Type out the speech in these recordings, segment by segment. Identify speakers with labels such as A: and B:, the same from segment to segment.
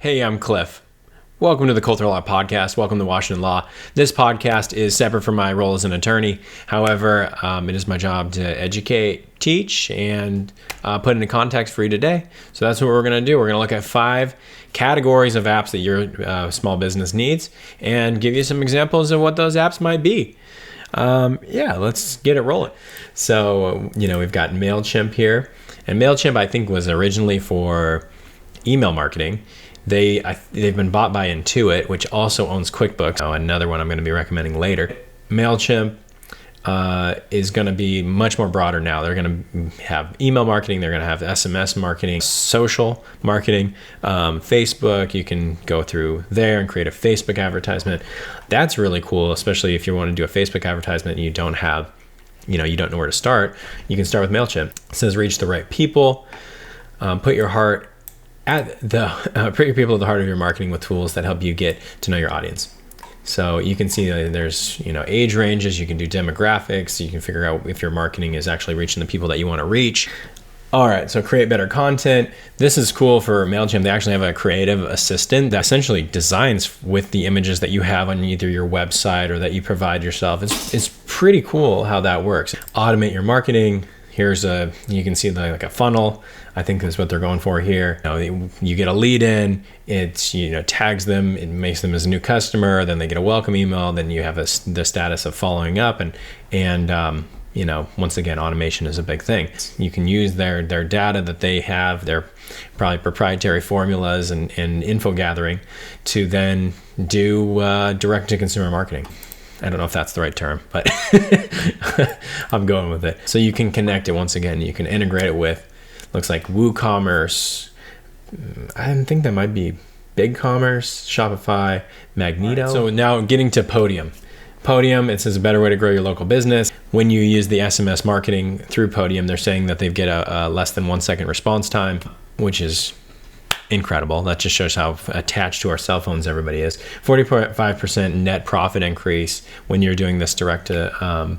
A: Hey, I'm Cliff. Welcome to the Culture Law Podcast. Welcome to Washington Law. This podcast is separate from my role as an attorney. However, it is my job to educate, teach, and put into context for you today. So that's what we're going to do. We're going to look at 5 categories of apps that your small business needs and give you some examples of what those apps might be. Let's get it rolling. So, we've got Mailchimp here. And Mailchimp, I think, was originally for email marketing. They've been bought by Intuit, which also owns Quickbooks. Another one I'm going to be recommending later. Mailchimp is going to be much more broader now. They're going to have email marketing. They're going to have SMS marketing, social marketing, Facebook. You can go through there and create a Facebook advertisement. That's really cool, especially if you want to do a Facebook advertisement and you don't have, you don't know where to start. You can start with Mailchimp. It says reach the right people. Put your people at the heart of your marketing with tools that help you get to know your audience. So you can see there's age ranges. You can do demographics. You can figure out if your marketing is actually reaching the people that you want to reach. All right, so create better content. This is cool for Mailchimp. They actually have a creative assistant that essentially designs with the images that you have on either your website or that you provide yourself. It's pretty cool how that works. Automate your marketing. Here's you can see like a funnel. I think that's what they're going for here. You get a lead in, it's tags them, it makes them as a new customer, then they get a welcome email, then you have the status of following up, and once again, automation is a big thing. You can use their data that they have, their probably proprietary formulas and info gathering to then do direct to consumer marketing. I don't know if that's the right term, but I'm going with it. So you can connect it once again. You can integrate it with, looks like WooCommerce. I think that might be BigCommerce, Shopify, Magneto. Right, so now getting to Podium. Podium, it says a better way to grow your local business. When you use the SMS marketing through Podium, they're saying that they get a less than 1 second response time, which is incredible. That just shows how attached to our cell phones everybody is. 45% net profit increase when you're doing this direct to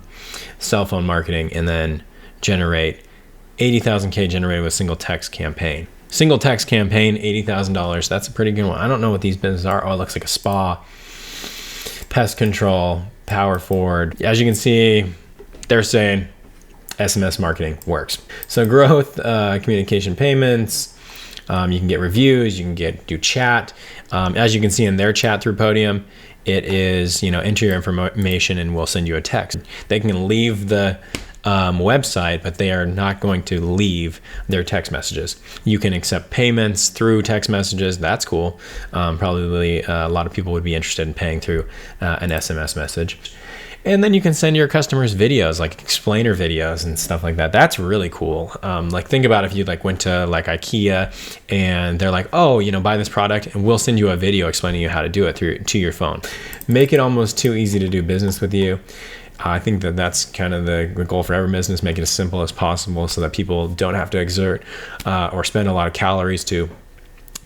A: cell phone marketing, and then generate 80,000 generated with single text campaign. Single text campaign, $80,000. That's a pretty good one. I don't know what these businesses are. Oh, it looks like a spa, pest control, power forward. As you can see, they're saying SMS marketing works. So growth, communication payments. You can get reviews, you can do chat. As you can see in their chat through Podium, it is, enter your information and we'll send you a text. They can leave the website, but they are not going to leave their text messages. You can accept payments through text messages. That's cool. Probably a lot of people would be interested in paying through an SMS message. And then you can send your customers videos, like explainer videos and stuff like that. That's really cool. Think about if you went to IKEA and they're like, oh, buy this product and we'll send you a video explaining you how to do it to your phone. Make it almost too easy to do business with you. I think that's kind of the goal for every business. Make it as simple as possible so that people don't have to exert or spend a lot of calories to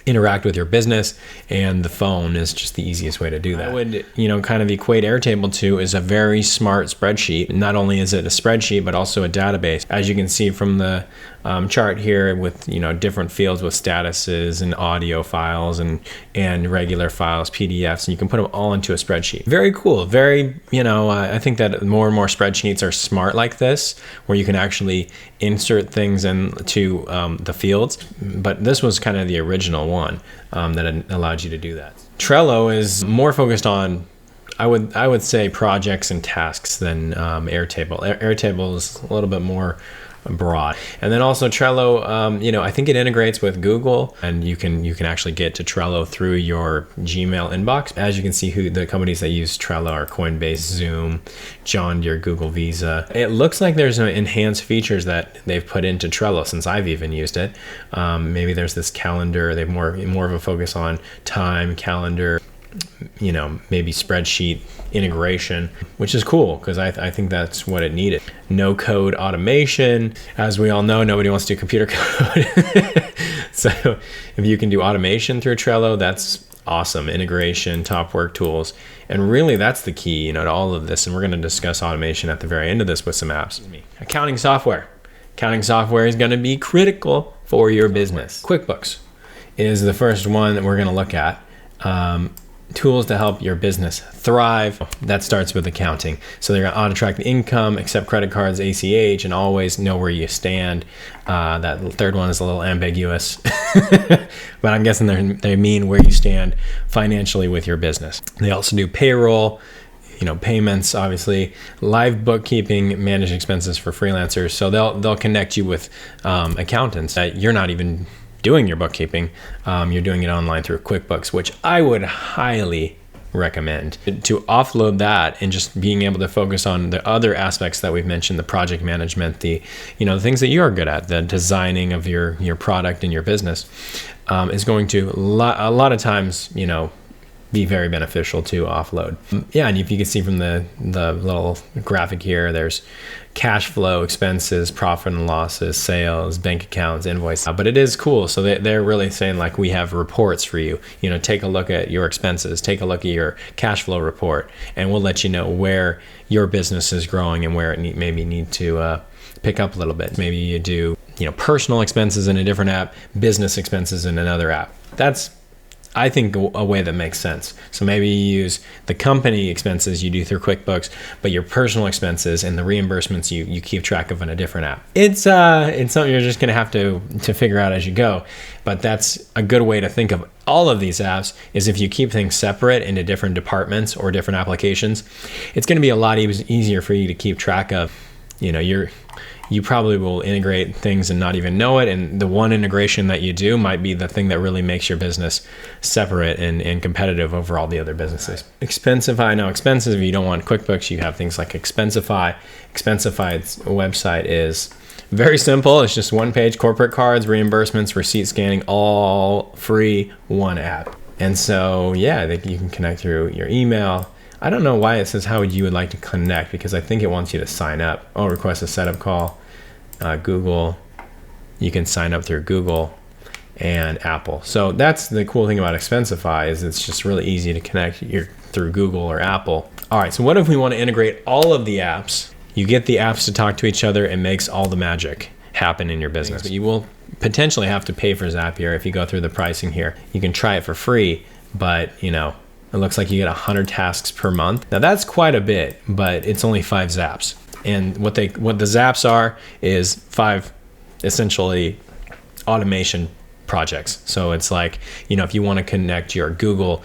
A: interact with your business, and the phone is just the easiest way to do that. I would, kind of equate Airtable to is a very smart spreadsheet. Not only is it a spreadsheet, but also a database. As you can see from the chart here with, different fields with statuses and audio files and regular files, PDFs, and you can put them all into a spreadsheet. Very cool. Very, I think that more and more spreadsheets are smart like this, where you can actually insert things into the fields. But this was kind of the original one that allowed you to do that. Trello is more focused on, I would say, projects and tasks than Airtable. Airtable is a little bit more broad. And then also Trello, I think it integrates with Google, and you can actually get to Trello through your Gmail inbox. As you can see, who the companies that use Trello are Coinbase, Zoom, John Deere, Google, Visa. It looks like there's some enhanced features that they've put into Trello since I've even used it. Maybe there's this calendar. They have more of a focus on time, calendar, maybe spreadsheet integration, which is cool because I think that's what it needed. No code automation. As we all know, nobody wants to do computer code. So if you can do automation through Trello, that's awesome. Integration, top work tools. And really that's the key, to all of this. And we're going to discuss automation at the very end of this with some apps. Accounting software. Accounting software is going to be critical for your business. QuickBooks is the first one that we're going to look at. Tools to help your business thrive. That starts with accounting. So they're going to auto track the income, accept credit cards, ACH, and always know where you stand. That third one is a little ambiguous, but I'm guessing they mean where you stand financially with your business. They also do payroll, payments, obviously, live bookkeeping, manage expenses for freelancers. So they'll connect you with accountants that you're not even doing your bookkeeping. You're doing it online through Quickbooks, which I would highly recommend. To offload that and just being able to focus on the other aspects that we've mentioned, the project management, the things that you're good at, the designing of your product and your business, is going to a lot of times, be very beneficial to offload. Yeah, and if you can see from the little graphic here, there's cash flow, expenses, profit and losses, sales, bank accounts, invoice. But it is cool. So they're really saying, like, we have reports for you. Take a look at your expenses, take a look at your cash flow report, and we'll let you know where your business is growing and where it maybe need to pick up a little bit. Maybe you do, personal expenses in a different app, business expenses in another app. That's, I think, a way that makes sense. So maybe you use the company expenses you do through QuickBooks, but your personal expenses and the reimbursements you keep track of in a different app. It's something you're just gonna have to figure out as you go. But that's a good way to think of all of these apps, is if you keep things separate into different departments or different applications, it's gonna be a lot easier for you to keep track of. You probably will integrate things and not even know it. And the one integration that you do might be the thing that really makes your business separate and competitive over all the other businesses. Expensify, no, expenses, if you don't want QuickBooks, you have things like Expensify. Expensify's website is very simple. It's just one page, corporate cards, reimbursements, receipt scanning, all free, one app. And so, yeah, you can connect through your email. I don't know why it says how you would like to connect, because I think it wants you to sign up. Oh, request a setup call. Google, you can sign up through Google and Apple. So that's the cool thing about Expensify, is it's just really easy to connect through Google or Apple. All right, so what if we want to integrate all of the apps? You get the apps to talk to each other, and makes all the magic happen in your business. But you will potentially have to pay for Zapier if you go through the pricing here. You can try it for free, but it looks like you get 100 tasks per month. Now that's quite a bit, but it's only 5 zaps. And what the zaps are is 5 essentially automation projects. So it's like, if you want to connect your Google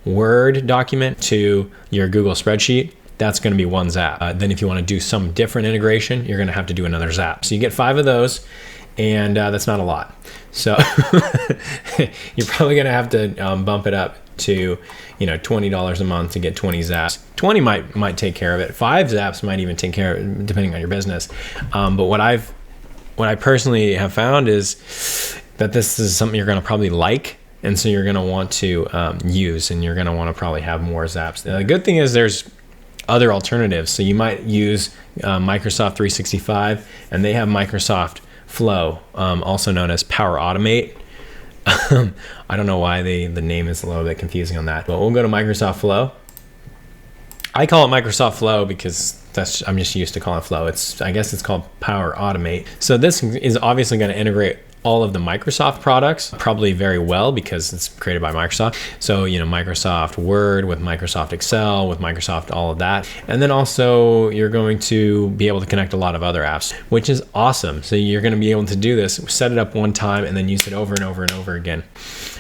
A: Word document to your Google spreadsheet, that's going to be 1 zap. Then if you want to do some different integration, you're going to have to do another zap. So you get 5 of those, and that's not a lot. So you're probably going to have to bump it up to $20 a month to get 20 zaps. 20 might take care of it. 5 zaps might even take care of it, depending on your business. But what I personally have found is that this is something you're going to probably like, and so you're going to want to use, and you're going to want to probably have more zaps. The good thing is there's other alternatives. So you might use Microsoft 365, and they have Microsoft Flow, also known as Power Automate. I don't know why the name is a little bit confusing on that, but we'll go to Microsoft Flow. I call it Microsoft Flow because I'm just used to calling it Flow. I guess it's called Power Automate. So this is obviously going to integrate all of the Microsoft products probably very well, because it's created by Microsoft. So, Microsoft Word with Microsoft Excel, with Microsoft all of that. And then also you're going to be able to connect a lot of other apps, which is awesome. So you're going to be able to do this, set it up one time, and then use it over and over and over again.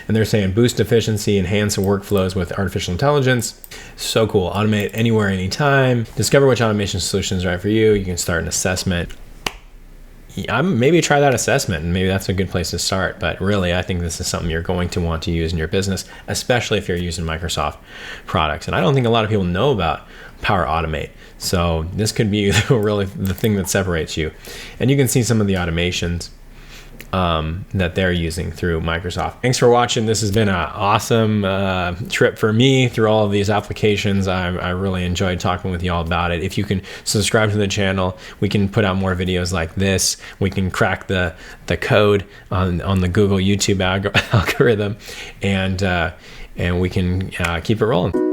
A: And they're saying boost efficiency, enhance workflows with artificial intelligence. So cool. Automate anywhere, anytime. Discover which automation solution is right for you. You can start an assessment. Maybe try that assessment, and maybe that's a good place to start. But really, I think this is something you're going to want to use in your business, especially if you're using Microsoft products. And I don't think a lot of people know about Power Automate. So this could be really the thing that separates you. And you can see some of the automations that they're using through Microsoft. Thanks for watching. This has been an awesome trip for me through all of these applications. I really enjoyed talking with you all about it. If you can subscribe to the channel, we can put out more videos like this. We can crack the code on the Google YouTube algorithm, and we can keep it rolling.